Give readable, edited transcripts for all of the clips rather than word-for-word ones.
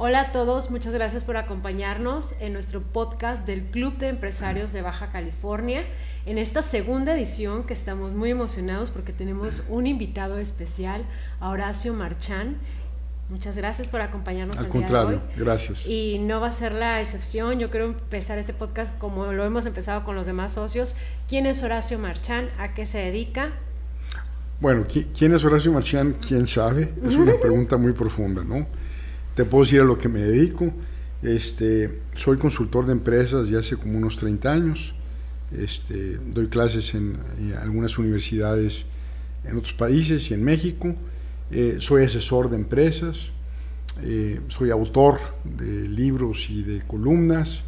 Hola a todos, muchas gracias por acompañarnos en nuestro podcast del Club de Empresarios de Baja California. En esta segunda edición que estamos muy emocionados porque tenemos un invitado especial, a Horacio Marchán. Muchas gracias por acompañarnos al día contrario, de hoy. Gracias. Y no va a ser la excepción. Yo quiero empezar este podcast como lo hemos empezado con los demás socios. ¿Quién es Horacio Marchán? ¿A qué se dedica? Bueno, ¿quién es Horacio Marchán? ¿Quién sabe? Es una pregunta muy profunda, ¿no? Te puedo decir a lo que me dedico. Soy consultor de empresas ya hace como unos 30 años. Doy clases en algunas universidades en otros países y en México. Soy asesor de empresas. Soy autor de libros y de columnas.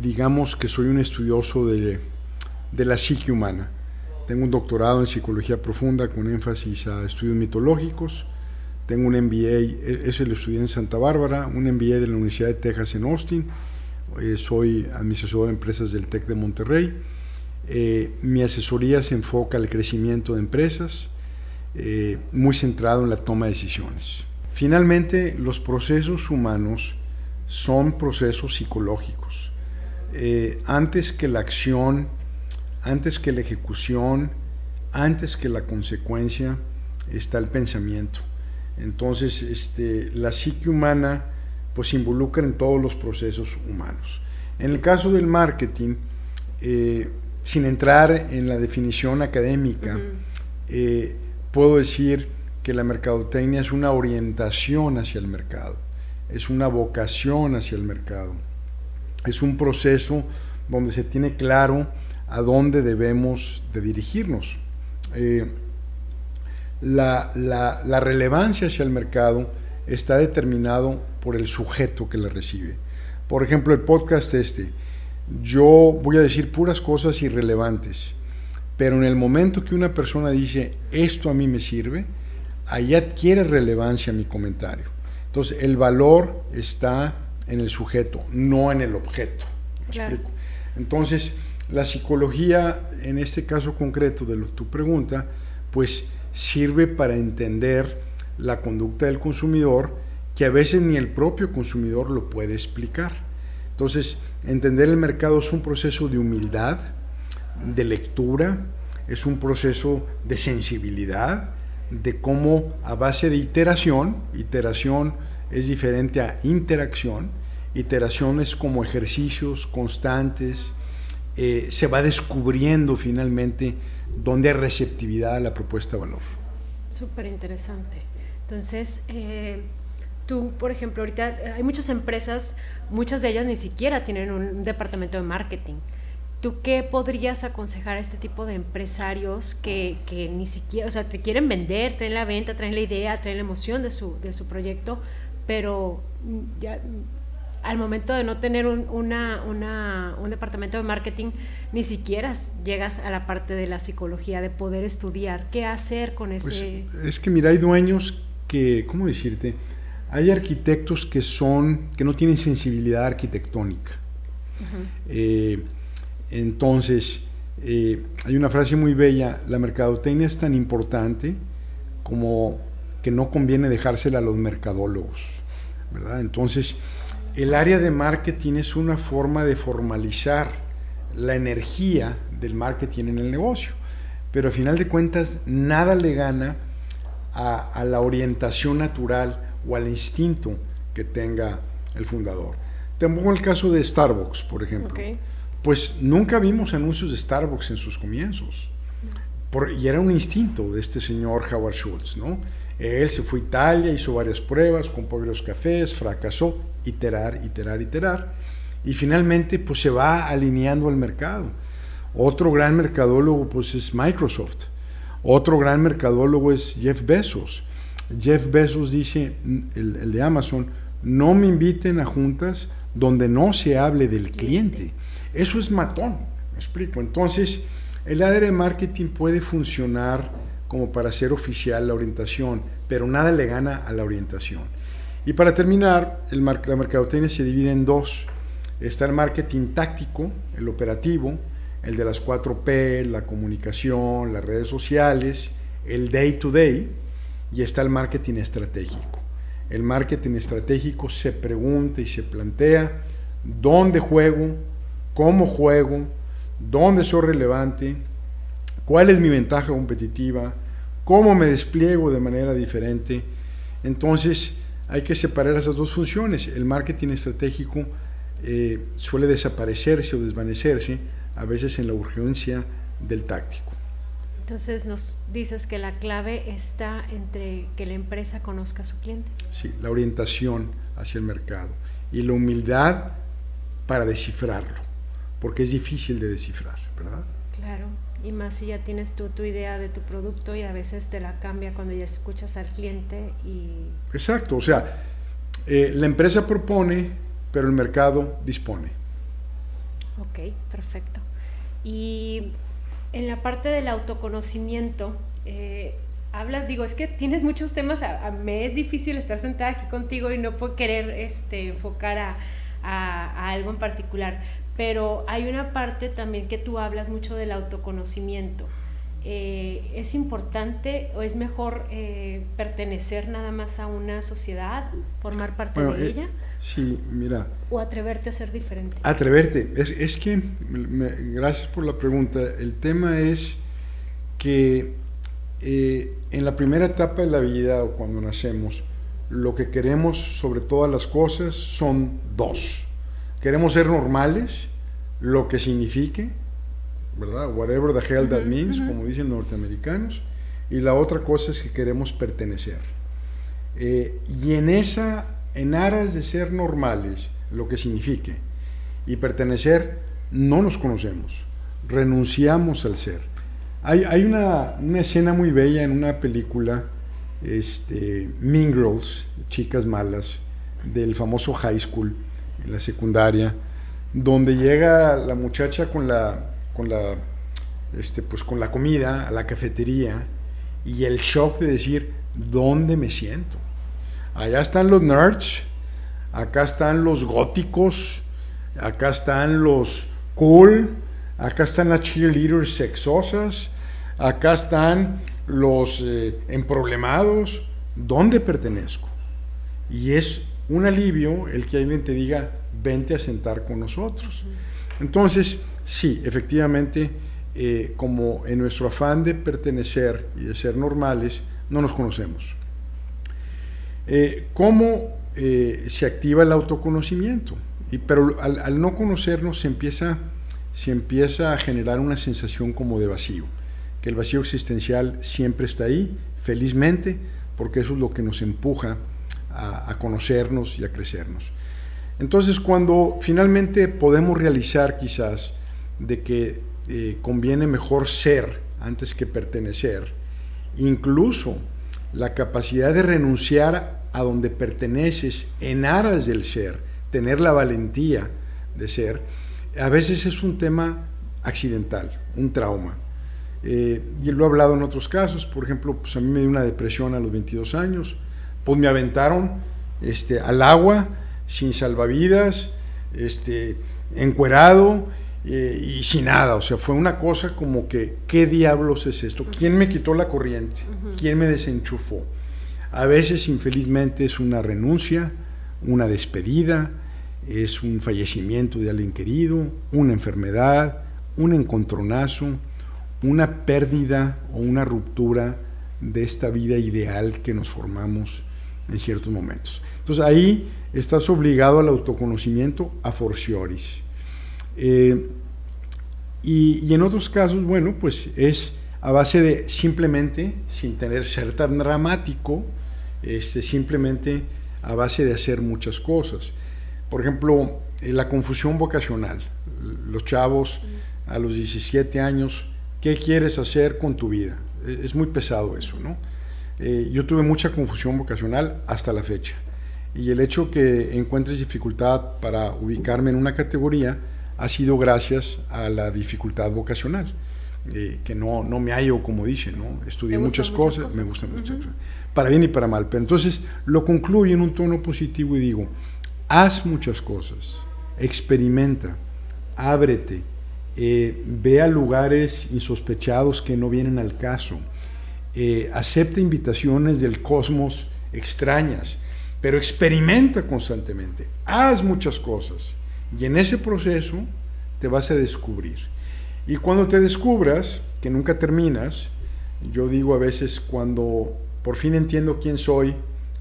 Digamos que soy un estudioso de la psique humana. Tengo un doctorado en psicología profunda con énfasis a estudios mitológicos. Tengo un MBA, eso lo estudié en Santa Bárbara, un MBA de la Universidad de Texas en Austin. Soy administrador de empresas del TEC de Monterrey. Mi asesoría se enfoca al crecimiento de empresas, muy centrado en la toma de decisiones. Finalmente, los procesos humanos son procesos psicológicos. Antes que la acción, antes que la ejecución, antes que la consecuencia, está el pensamiento. Entonces, la psique humana pues involucra en todos los procesos humanos. En el caso del marketing, sin entrar en la definición académica, puedo decir que la mercadotecnia es una orientación hacia el mercado, es una vocación hacia el mercado, es un proceso donde se tiene claro a dónde debemos de dirigirnos. La relevancia hacia el mercado está determinado por el sujeto que la recibe. Por ejemplo, el podcast yo voy a decir puras cosas irrelevantes, pero en el momento que una persona dice, esto a mí me sirve, ahí adquiere relevancia mi comentario. Entonces, el valor está en el sujeto, no en el objeto. ¿Me explico? Entonces, la psicología, en este caso concreto de tu pregunta, pues sirve para entender la conducta del consumidor, que a veces ni el propio consumidor lo puede explicar. Entonces, entender el mercado es un proceso de humildad, de lectura, es un proceso de sensibilidad, de cómo a base de iteración es diferente a interacción, iteración es como ejercicios constantes, se va descubriendo finalmente dónde hay receptividad a la propuesta de valor. Súper interesante. Entonces, tú, por ejemplo, ahorita hay muchas empresas, muchas de ellas ni siquiera tienen un departamento de marketing. ¿Tú qué podrías aconsejar a este tipo de empresarios que ni siquiera, o sea, te quieren vender, traen la venta, traen la idea, traen la emoción de su proyecto, pero ya al momento de no tener un departamento de marketing, ni siquiera llegas a la parte de la psicología, de poder estudiar qué hacer con ese... Pues es que mira, hay dueños que, ¿cómo decirte? Hay arquitectos que no tienen sensibilidad arquitectónica. Entonces, hay una frase muy bella, la mercadotecnia es tan importante como que no conviene dejársela a los mercadólogos, ¿verdad? Entonces, el área de marketing es una forma de formalizar la energía del marketing en el negocio, pero a final de cuentas nada le gana a la orientación natural o al instinto que tenga el fundador. Te pongo el caso de Starbucks, por ejemplo. Pues nunca vimos anuncios de Starbucks en sus comienzos, y era un instinto de este señor Howard Schultz, ¿no? Él se fue a Italia, hizo varias pruebas, compró varios cafés, fracasó, iterar, y finalmente pues se va alineando al mercado. Otro gran mercadólogo pues es Microsoft, otro gran mercadólogo es Jeff Bezos. Jeff Bezos dice, el de Amazon, no me inviten a juntas donde no se hable del cliente. Eso es matón, me explico. Entonces, el área de marketing puede funcionar como para hacer oficial la orientación, pero nada le gana a la orientación. Y para terminar, la mercadotecnia se divide en dos. Está el marketing táctico, el operativo, el de las 4P, la comunicación, las redes sociales, el day to day, y está el marketing estratégico. El marketing estratégico se pregunta y se plantea dónde juego, cómo juego, dónde soy relevante, cuál es mi ventaja competitiva, cómo me despliego de manera diferente. Entonces hay que separar esas dos funciones. El marketing estratégico suele desaparecerse o desvanecerse a veces en la urgencia del táctico. Entonces nos dices que la clave está entre que la empresa conozca a su cliente. Sí, la orientación hacia el mercado y la humildad para descifrarlo, porque es difícil de descifrar, ¿verdad? Claro, y más si ya tienes tú tu idea de tu producto y a veces te la cambia cuando ya escuchas al cliente y... Exacto, o sea, la empresa propone, pero el mercado dispone. Ok, perfecto. Y en la parte del autoconocimiento, hablas, digo, es que tienes muchos temas, me es difícil estar sentada aquí contigo y no puedo querer enfocar a algo en particular, pero hay una parte también que tú hablas mucho del autoconocimiento. ¿Es importante o es mejor pertenecer nada más a una sociedad, formar parte de ella? Sí, mira. ¿O atreverte a ser diferente? Atreverte. Es que, gracias por la pregunta, el tema es que en la primera etapa de la vida o cuando nacemos, lo que queremos sobre todas las cosas son dos. Queremos ser normales, lo que signifique, ¿verdad? Whatever the hell that means, como dicen los norteamericanos, y la otra cosa es que queremos pertenecer. Y en aras de ser normales, lo que signifique, y pertenecer, no nos conocemos, renunciamos al ser. Hay una escena muy bella en una película, Mean Girls, Chicas Malas, del famoso high school, en la secundaria, donde llega la muchacha con la comida a la cafetería y el shock de decir, ¿dónde me siento? Allá están los nerds, acá están los góticos, acá están los cool, acá están las cheerleaders sexosas, acá están los emproblemados. ¿Dónde pertenezco? Y es un alivio el que alguien te diga, vente a sentar con nosotros. Entonces, sí, efectivamente, como en nuestro afán de pertenecer y de ser normales, no nos conocemos. ¿Cómo se activa el autoconocimiento? Pero al no conocernos se empieza a generar una sensación como de vacío, que el vacío existencial siempre está ahí, felizmente, porque eso es lo que nos empuja a conocernos y a crecernos. Entonces, cuando finalmente podemos realizar quizás de que conviene mejor ser antes que pertenecer, incluso la capacidad de renunciar a donde perteneces en aras del ser, tener la valentía de ser, a veces es un tema accidental, un trauma. Y lo he hablado en otros casos, por ejemplo, pues a mí me dio una depresión a los 22 años, pues me aventaron al agua, sin salvavidas, encuerado y sin nada, o sea, fue una cosa como que, ¿qué diablos es esto? ¿Quién me quitó la corriente? ¿Quién me desenchufó? A veces, infelizmente, es una renuncia, una despedida, es un fallecimiento de alguien querido, una enfermedad, un encontronazo, una pérdida o una ruptura de esta vida ideal que nos formamos en ciertos momentos. Entonces ahí estás obligado al autoconocimiento a forcioris. Y en otros casos, bueno, pues es a base de simplemente, sin ser tan dramático, simplemente a base de hacer muchas cosas. Por ejemplo, la confusión vocacional. Los chavos a los 17 años, ¿qué quieres hacer con tu vida? Es muy pesado eso, ¿no? Yo tuve mucha confusión vocacional hasta la fecha. Y el hecho que encuentres dificultad para ubicarme en una categoría ha sido gracias a la dificultad vocacional, que no me hallo, como dicen, ¿no? Estudié muchas cosas, me gustan muchas cosas, para bien y para mal. Pero entonces lo concluyo en un tono positivo y digo, haz muchas cosas, experimenta, ábrete, ve a lugares insospechados que no vienen al caso, acepta invitaciones del cosmos extrañas, pero experimenta constantemente, haz muchas cosas y en ese proceso te vas a descubrir. Y cuando te descubras, que nunca terminas, yo digo a veces, cuando por fin entiendo quién soy,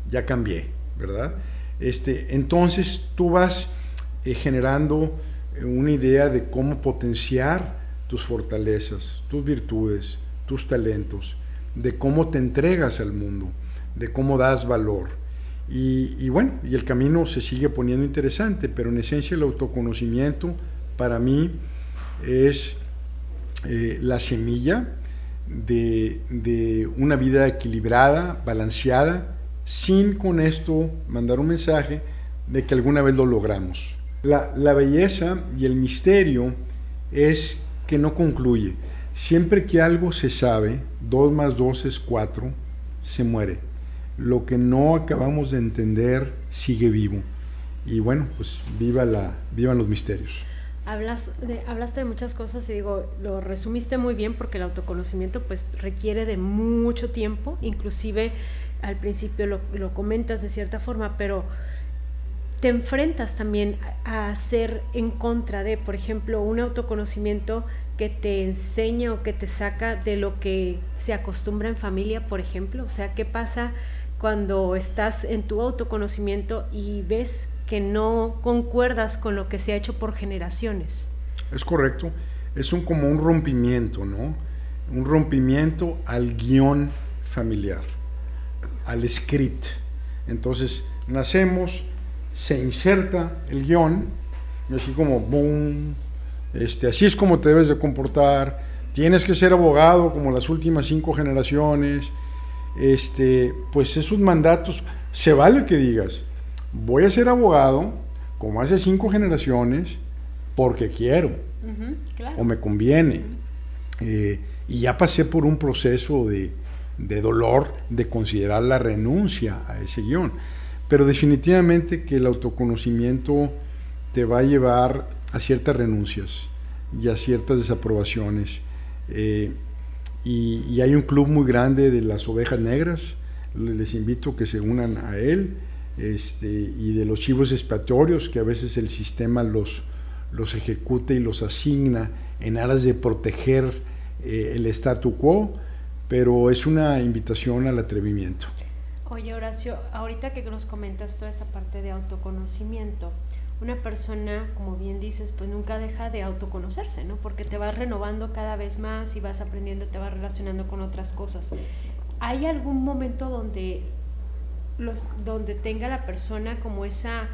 ya cambié, ¿verdad? Entonces tú vas generando una idea de cómo potenciar tus fortalezas, tus virtudes, tus talentos, de cómo te entregas al mundo, de cómo das valor. Y bueno, y el camino se sigue poniendo interesante, pero en esencia el autoconocimiento para mí es la semilla de una vida equilibrada, balanceada, sin con esto mandar un mensaje de que alguna vez lo logramos. La belleza y el misterio es que no concluye. Siempre que algo se sabe, 2 más 2 es 4, se muere. Lo que no acabamos de entender sigue vivo. Y bueno, pues vivan los misterios. Hablaste de muchas cosas y digo, lo resumiste muy bien, porque el autoconocimiento pues requiere de mucho tiempo, inclusive al principio lo comentas de cierta forma, pero te enfrentas también a hacer en contra de, por ejemplo, un autoconocimiento que te enseña o que te saca de lo que se acostumbra en familia, por ejemplo. O sea, ¿qué pasa cuando estás en tu autoconocimiento y ves que no concuerdas con lo que se ha hecho por generaciones? Es correcto, es como un rompimiento, ¿no? Un rompimiento al guión familiar, al script. Entonces, nacemos, se inserta el guión, y así como boom, así es como te debes de comportar, tienes que ser abogado como las últimas 5 generaciones, pues esos mandatos, se vale que digas, voy a ser abogado como hace 5 generaciones porque quiero, claro, o me conviene, y ya pasé por un proceso de dolor, de considerar la renuncia a ese guión, pero definitivamente que el autoconocimiento te va a llevar a ciertas renuncias y a ciertas desaprobaciones, y hay un club muy grande de las ovejas negras, les invito a que se unan a él, y de los chivos expiatorios, que a veces el sistema los ejecuta y los asigna en aras de proteger el statu quo, pero es una invitación al atrevimiento. Oye, Horacio, ahorita que nos comentas toda esta parte de autoconocimiento, una persona, como bien dices, pues nunca deja de autoconocerse, ¿no? Porque te vas renovando cada vez más y vas aprendiendo, te vas relacionando con otras cosas. ¿Hay algún momento donde tenga la persona como esa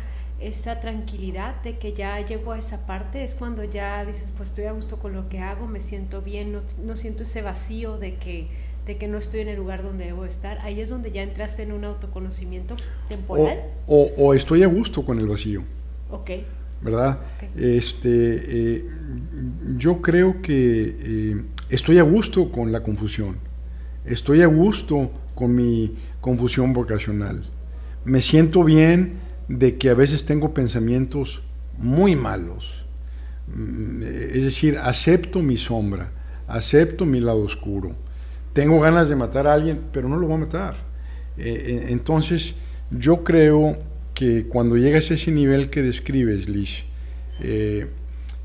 tranquilidad de que ya llegó a esa parte? Es cuando ya dices, pues estoy a gusto con lo que hago, me siento bien, no siento ese vacío de que no estoy en el lugar donde debo estar. Ahí es donde ya entraste en un autoconocimiento temporal. O estoy a gusto con el vacío. Ok. ¿Verdad? Okay. Yo creo que estoy a gusto con la confusión. Estoy a gusto con mi confusión vocacional. Me siento bien de que a veces tengo pensamientos muy malos. Es decir, acepto mi sombra, acepto mi lado oscuro. Tengo ganas de matar a alguien, pero no lo voy a matar. Entonces, yo creo que cuando llegas a ese nivel que describes, Liz,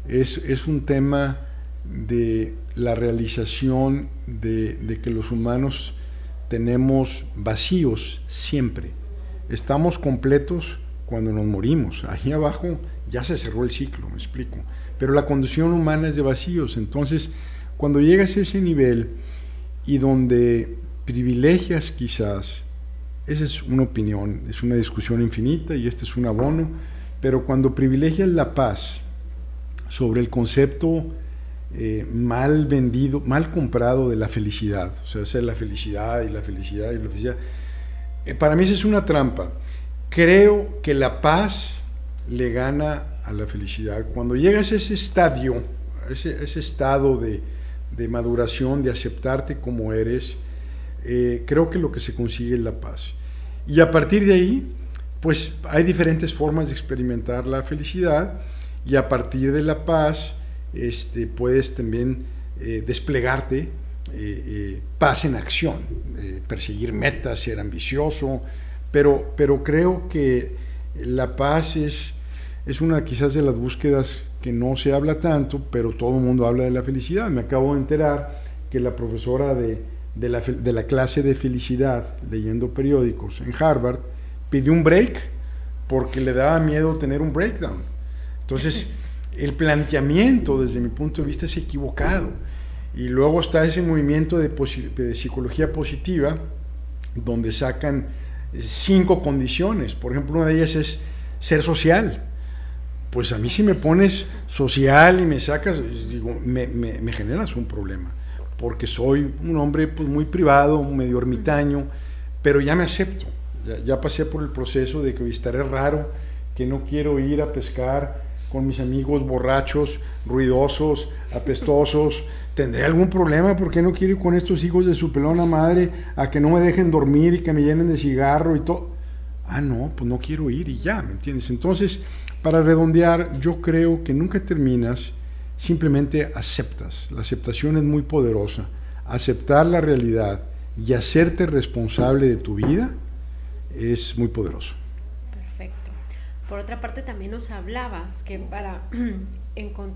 es un tema de la realización de que los humanos tenemos vacíos siempre. Estamos completos cuando nos morimos. Ahí abajo ya se cerró el ciclo, me explico. Pero la condición humana es de vacíos. Entonces, cuando llegas a ese nivel y donde privilegias quizás, esa es una opinión, es una discusión infinita y este es un abono, pero cuando privilegias la paz sobre el concepto mal vendido, mal comprado de la felicidad, o sea, hacer la felicidad y la felicidad y la felicidad, para mí esa es una trampa. Creo que la paz le gana a la felicidad. Cuando llegas a ese estadio, ese estado de maduración, de aceptarte como eres, creo que lo que se consigue es la paz. Y a partir de ahí, pues hay diferentes formas de experimentar la felicidad, y a partir de la paz puedes también desplegarte paz en acción, perseguir metas, ser ambicioso, pero creo que la paz es una quizás de las búsquedas que no se habla tanto, pero todo el mundo habla de la felicidad. Me acabo de enterar que la profesora de la clase de felicidad, leyendo periódicos en Harvard, pidió un break porque le daba miedo tener un breakdown. Entonces, el planteamiento desde mi punto de vista es equivocado. Y luego está ese movimiento de psicología positiva, donde sacan 5 condiciones. Por ejemplo, una de ellas es ser social. Pues a mí si me pones social y me sacas, digo, me generas un problema, porque soy un hombre pues muy privado, medio ermitaño, pero ya me acepto, ya pasé por el proceso de que estaré raro, que no quiero ir a pescar con mis amigos borrachos, ruidosos, apestosos. ¿Tendré algún problema? ¿Por qué no quiero ir con estos hijos de su pelona madre a que no me dejen dormir y que me llenen de cigarro y todo? Ah, no, pues no quiero ir y ya, ¿me entiendes? Entonces, para redondear, yo creo que nunca terminas, simplemente aceptas. La aceptación es muy poderosa. Aceptar la realidad y hacerte responsable de tu vida es muy poderoso. Perfecto. Por otra parte, también nos hablabas que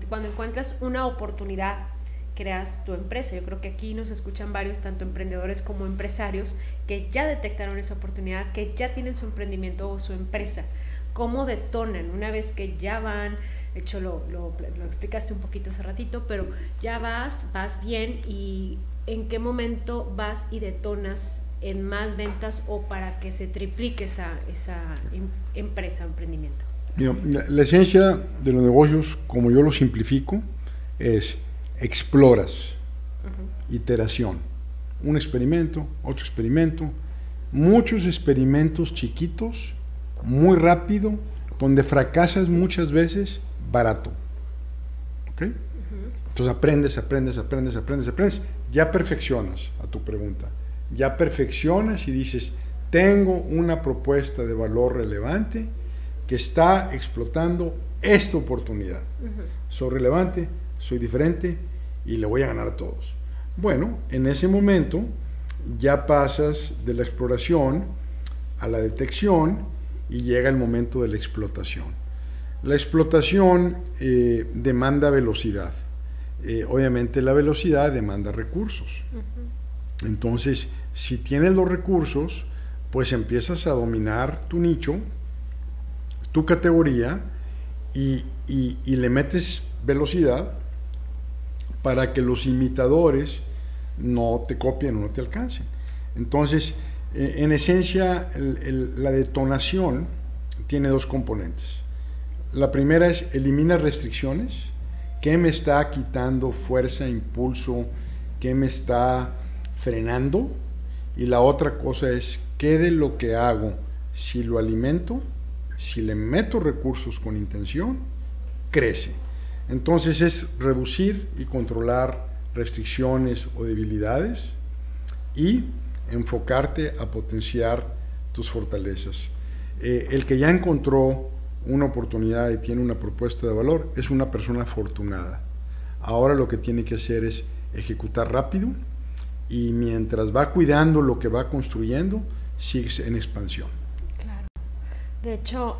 cuando encuentras una oportunidad, creas tu empresa. Yo creo que aquí nos escuchan varios, tanto emprendedores como empresarios, que ya detectaron esa oportunidad, que ya tienen su emprendimiento o su empresa. ¿Cómo detonan una vez que ya van? De hecho, lo explicaste un poquito hace ratito, pero ya vas bien, y ¿en qué momento vas y detonas en más ventas o para que se triplique esa empresa o emprendimiento? Mira, la esencia de los negocios, como yo lo simplifico, es exploras, iteración, un experimento, otro experimento, muchos experimentos chiquitos, muy rápido, donde fracasas muchas veces, barato. ¿Okay? Entonces aprendes, ya perfeccionas, a tu pregunta, ya perfeccionas y dices, tengo una propuesta de valor relevante que está explotando esta oportunidad. Soy relevante, soy diferente y le voy a ganar a todos. Bueno, en ese momento ya pasas de la exploración a la detección y llega el momento de la explotación. La explotación demanda velocidad. Obviamente la velocidad demanda recursos. Entonces, si tienes los recursos, pues empiezas a dominar tu nicho, tu categoría, y le metes velocidad para que los imitadores no te copien o no te alcancen. Entonces, en esencia, la detonación tiene 2 componentes. La primera es elimina restricciones. ¿Qué me está quitando fuerza, impulso? ¿Qué me está frenando? Y la otra cosa es, ¿qué de lo que hago, si lo alimento, si le meto recursos con intención, crece? Entonces es reducir y controlar restricciones o debilidades y enfocarte a potenciar tus fortalezas. El que ya encontró una oportunidad y tiene una propuesta de valor es una persona afortunada. Ahora lo que tiene que hacer es ejecutar rápido, y mientras va cuidando lo que va construyendo, sigue en expansión. Claro. De hecho,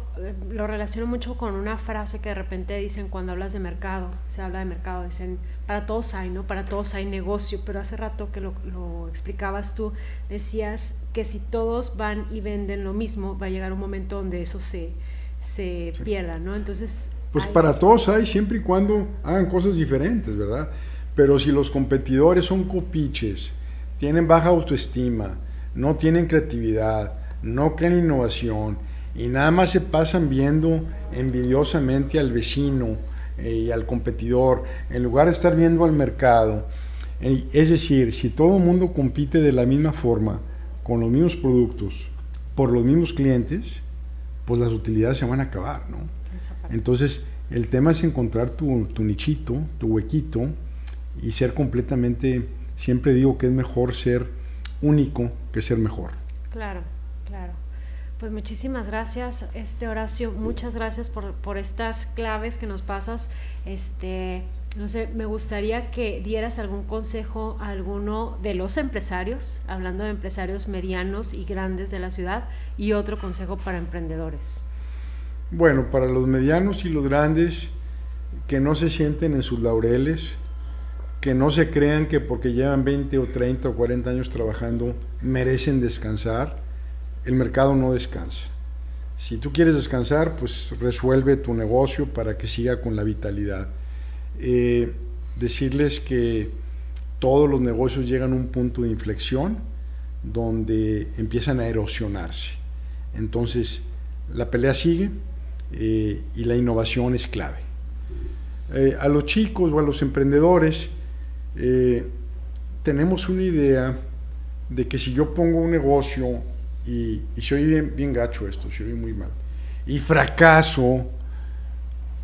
lo relaciono mucho con una frase que de repente dicen cuando hablas de mercado, se habla de mercado, dicen, para todos hay, ¿no? Para todos hay negocio, pero hace rato que lo explicabas tú, decías que si todos van y venden lo mismo, va a llegar un momento donde eso se pierda, ¿no? Entonces... Pues para todos hay, siempre y cuando hagan cosas diferentes, ¿verdad? Pero si los competidores son copiches, tienen baja autoestima, no tienen creatividad, no creen innovación, y nada más se pasan viendo envidiosamente al vecino y al competidor, en lugar de estar viendo al mercado. Es decir, si todo el mundo compite de la misma forma, con los mismos productos, por los mismos clientes, pues las utilidades se van a acabar, ¿no? Entonces, el tema es encontrar tu nichito, tu huequito, y ser completamente, siempre digo que es mejor ser único que ser mejor. Claro, claro. Pues muchísimas gracias, Horacio, muchas gracias por estas claves que nos pasas. No sé, me gustaría que dieras algún consejo a alguno de los empresarios, hablando de empresarios medianos y grandes de la ciudad, y otro consejo para emprendedores. Bueno, para los medianos y los grandes, que no se sienten en sus laureles, que no se crean que porque llevan 20 o 30 o 40 años trabajando merecen descansar. El mercado no descansa. Si tú quieres descansar, pues resuelve tu negocio para que siga con la vitalidad. Decirles que todos los negocios llegan a un punto de inflexión donde empiezan a erosionarse. Entonces, la pelea sigue y la innovación es clave. A los chicos o a los emprendedores, tenemos una idea de que si yo pongo un negocio y se oye bien gacho esto, se oye muy mal, y fracaso,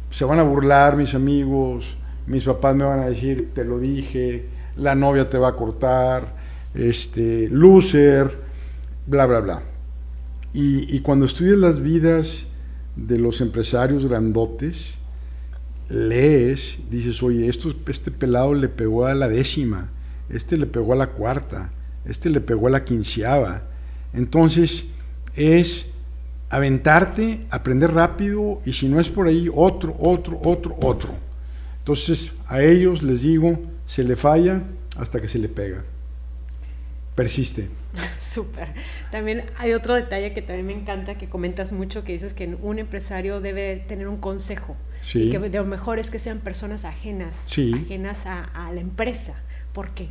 se van a burlar mis amigos, mis papás me van a decir, te lo dije, la novia te va a cortar, loser, bla, bla, bla. Y cuando estudias las vidas de los empresarios grandotes, lees, dices, oye, este pelado le pegó a la 10ª, le pegó a la 4ª, le pegó a la 15ª. Entonces es aventarte, aprender rápido, y si no es por ahí, otro. Entonces a ellos les digo, se le falla hasta que se le pega. Persiste. Súper. También hay otro detalle que también me encanta, que comentas mucho, que dices que un empresario debe tener un consejo. Sí. Y que de lo mejor es que sean personas ajenas, sí, ajenas a la empresa. ¿Por qué?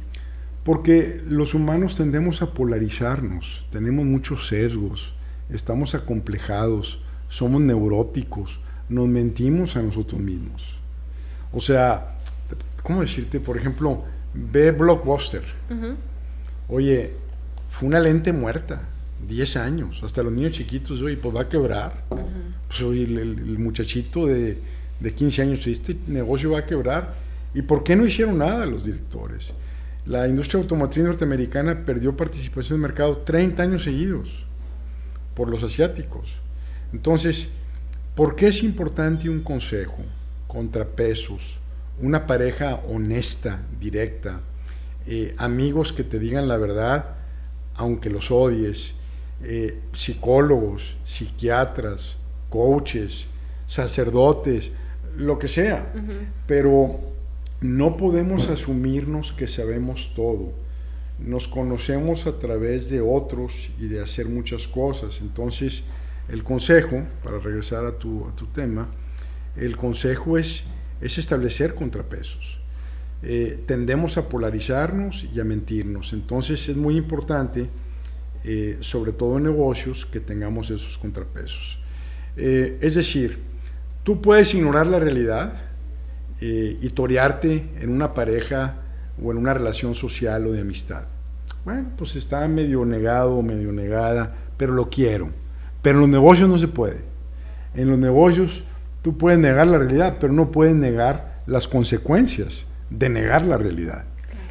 Porque los humanos tendemos a polarizarnos, tenemos muchos sesgos, estamos acomplejados, somos neuróticos, nos mentimos a nosotros mismos. O sea, ¿cómo decirte? Por ejemplo, ve Blockbuster. Oye, fue una lente muerta, 10 años, hasta los niños chiquitos, oye, pues va a quebrar. Pues oye, el muchachito de 15 años, este negocio va a quebrar. ¿Y por qué no hicieron nada los directores? La industria automotriz norteamericana perdió participación en el mercado 30 años seguidos por los asiáticos. Entonces, ¿por qué es importante un consejo, contrapesos, una pareja honesta, directa, amigos que te digan la verdad, aunque los odies, psicólogos, psiquiatras, coaches, sacerdotes, lo que sea, pero no podemos asumirnos que sabemos todo. Nos conocemos a través de otros y de hacer muchas cosas. Entonces, el consejo, para regresar a tu tema, el consejo es establecer contrapesos. Tendemos a polarizarnos y a mentirnos. Entonces, es muy importante, sobre todo en negocios, que tengamos esos contrapesos. Es decir, tú puedes ignorar la realidad y torearte en una pareja o en una relación social o de amistad. Bueno, pues está medio negado o medio negada, pero lo quiero. Pero en los negocios no se puede. En los negocios tú puedes negar la realidad, pero no puedes negar las consecuencias de negar la realidad.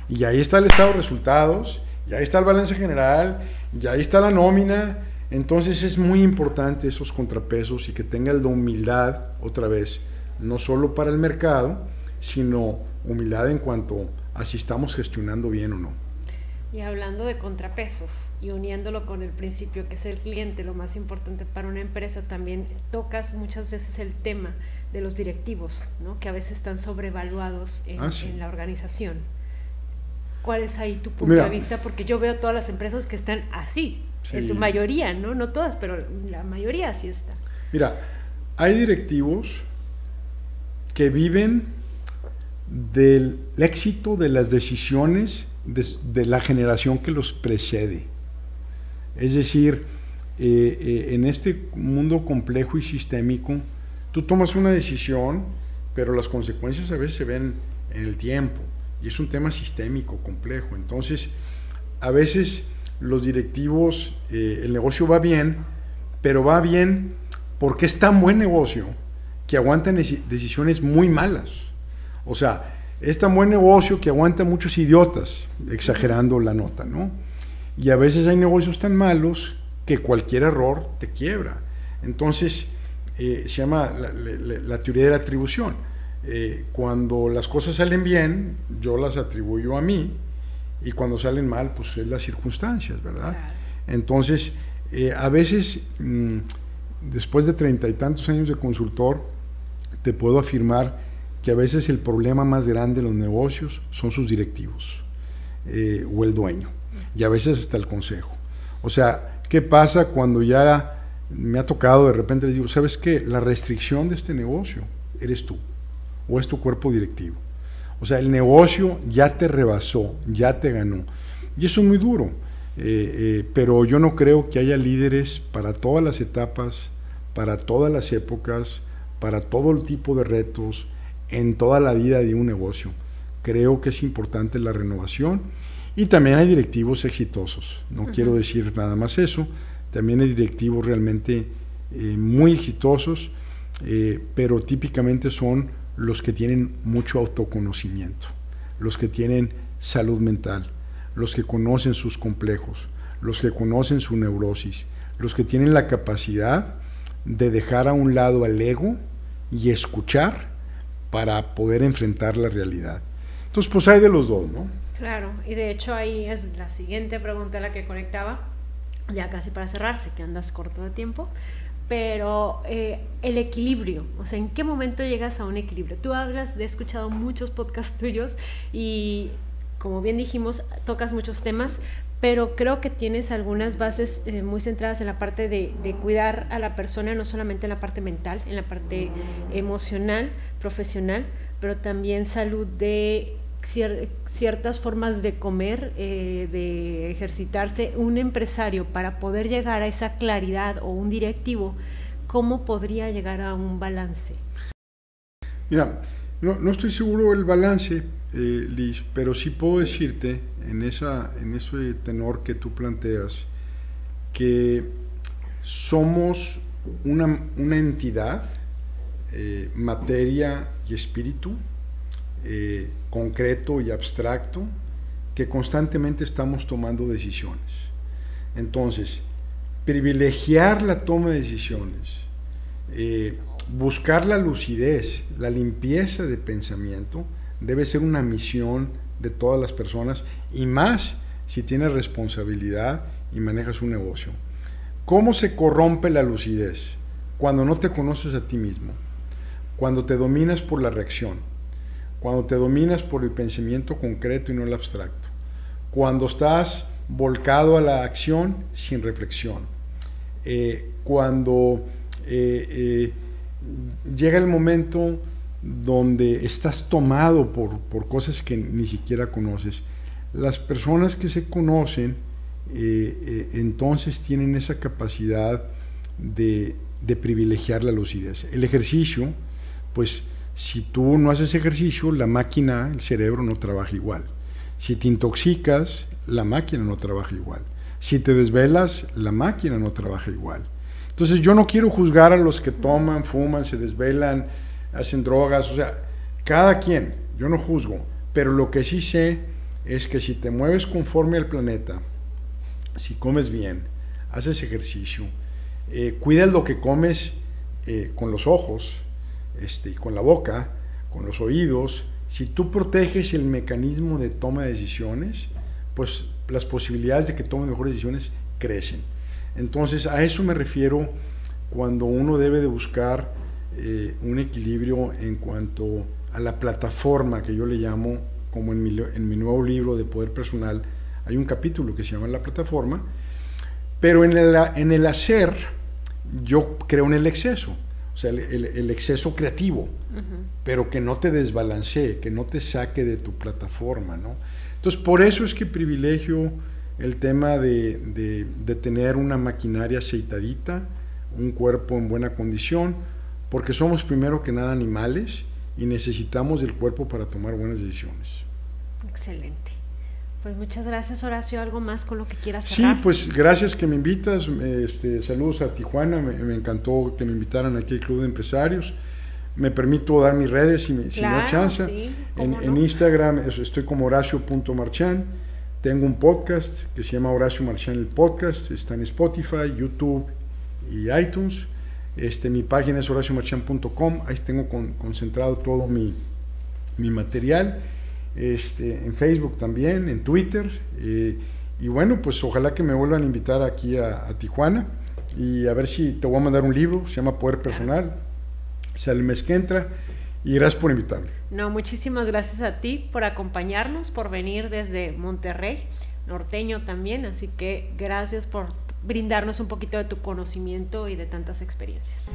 Y ahí está el estado de resultados, y ahí está el balance general, y ahí está la nómina. Entonces es muy importante esos contrapesos y que tengas la humildad, otra vez, no solo para el mercado, sino humildad en cuanto a si estamos gestionando bien o no. Y hablando de contrapesos y uniéndolo con el principio que es el cliente, lo más importante para una empresa, también tocas muchas veces el tema de los directivos, ¿no? Que a veces están sobrevaluados en la organización. ¿Cuál es ahí tu punto de vista? Porque yo veo todas las empresas que están así, en su mayoría, ¿no? No todas, pero la mayoría así está. Mira, hay directivos que viven del éxito de las decisiones de la generación que los precede. Es decir, en este mundo complejo y sistémico, tú tomas una decisión, pero las consecuencias a veces se ven en el tiempo, y es un tema sistémico, complejo. Entonces, a veces los directivos, el negocio va bien, pero va bien porque es tan buen negocio que aguantan decisiones muy malas. O sea, es tan buen negocio que aguanta muchos idiotas, exagerando la nota, ¿no? Y a veces hay negocios tan malos que cualquier error te quiebra. Entonces, se llama la teoría de la atribución. Cuando las cosas salen bien, yo las atribuyo a mí, y cuando salen mal, pues es las circunstancias, ¿verdad? Claro. Entonces, a veces, después de 30 y tantos años de consultor, te puedo afirmar que a veces el problema más grande de los negocios son sus directivos, o el dueño, y a veces hasta el consejo. O sea, ¿qué pasa cuando ya me ha tocado, de repente les digo, ¿sabes qué? La restricción de este negocio eres tú, o es tu cuerpo directivo. O sea, el negocio ya te rebasó, ya te ganó. Y eso es muy duro, pero yo no creo que haya líderes para todas las etapas, para todas las épocas, para todo el tipo de retos, en toda la vida de un negocio. Creo que es importante la renovación, y también hay directivos exitosos. No quiero decir nada más eso, también hay directivos realmente muy exitosos, pero típicamente son los que tienen mucho autoconocimiento, los que tienen salud mental, los que conocen sus complejos, los que conocen su neurosis, los que tienen la capacidad de dejar a un lado al ego y escuchar para poder enfrentar la realidad. Entonces, pues hay de los dos, ¿no? Claro, y de hecho ahí es la siguiente pregunta a la que conectaba, ya casi para cerrarse, que andas corto de tiempo. Pero el equilibrio, o sea, ¿en qué momento llegas a un equilibrio? Tú hablas, he escuchado muchos podcasts tuyos y, como bien dijimos, tocas muchos temas, pero creo que tienes algunas bases muy centradas en la parte de cuidar a la persona, no solamente en la parte mental, en la parte emocional, profesional, pero también salud de ciertas formas de comer, de ejercitarse. Un empresario, para poder llegar a esa claridad, o un directivo, ¿cómo podría llegar a un balance? Mira, no estoy seguro del balance, Liz, pero sí puedo decirte en ese tenor que tú planteas, que somos una entidad, materia y espíritu, concreto y abstracto, que constantemente estamos tomando decisiones. Entonces, privilegiar la toma de decisiones, buscar la lucidez, la limpieza de pensamiento, debe ser una misión de todas las personas, y más si tienes responsabilidad y manejas un negocio. ¿Cómo se corrompe la lucidez? Cuando no te conoces a ti mismo, cuando te dominas por la reacción, cuando te dominas por el pensamiento concreto y no el abstracto, cuando estás volcado a la acción sin reflexión, cuando llega el momento donde estás tomado por cosas que ni siquiera conoces. Las personas que se conocen entonces tienen esa capacidad de privilegiar la lucidez. El ejercicio, pues si tú no haces ejercicio, la máquina, el cerebro no trabaja igual. Si te intoxicas, la máquina no trabaja igual. Si te desvelas, la máquina no trabaja igual. Entonces yo no quiero juzgar a los que toman, fuman, se desvelan, hacen drogas, o sea, cada quien, yo no juzgo, pero lo que sí sé es que si te mueves conforme al planeta, si comes bien, haces ejercicio, cuidas lo que comes con los ojos, con la boca, con los oídos. Si tú proteges el mecanismo de toma de decisiones, pues las posibilidades de que tomes mejores decisiones crecen. Entonces a eso me refiero cuando uno debe de buscar un equilibrio en cuanto a la plataforma, que yo le llamo, como en mi nuevo libro de Poder Personal hay un capítulo que se llama La Plataforma, pero en el hacer yo creo en el exceso. O sea, el exceso creativo, pero que no te desbalancee, que no te saque de tu plataforma, ¿no? Entonces, por eso es que privilegio el tema de tener una maquinaria aceitadita, un cuerpo en buena condición, porque somos primero que nada animales y necesitamos del cuerpo para tomar buenas decisiones. Excelente. Pues muchas gracias, Horacio. ¿Algo más con lo que quieras cerrar? Sí, pues gracias que me invitas. Saludos a Tijuana. Me encantó que me invitaran aquí al Club de Empresarios. Me permito dar mis redes si me da chance. Sí, en Instagram estoy como Horacio.Marchán. Tengo un podcast que se llama Horacio Marchán el Podcast. Está en Spotify, YouTube y iTunes. Mi página es horaciomarchán.com, ahí tengo concentrado todo mi material, en Facebook también, en Twitter, y bueno, pues ojalá que me vuelvan a invitar aquí a Tijuana, y a ver si te voy a mandar un libro, se llama Poder Personal, sale el mes que entra, y gracias por invitarme. No, muchísimas gracias a ti por acompañarnos, por venir desde Monterrey, norteño también, así que gracias por brindarnos un poquito de tu conocimiento y de tantas experiencias.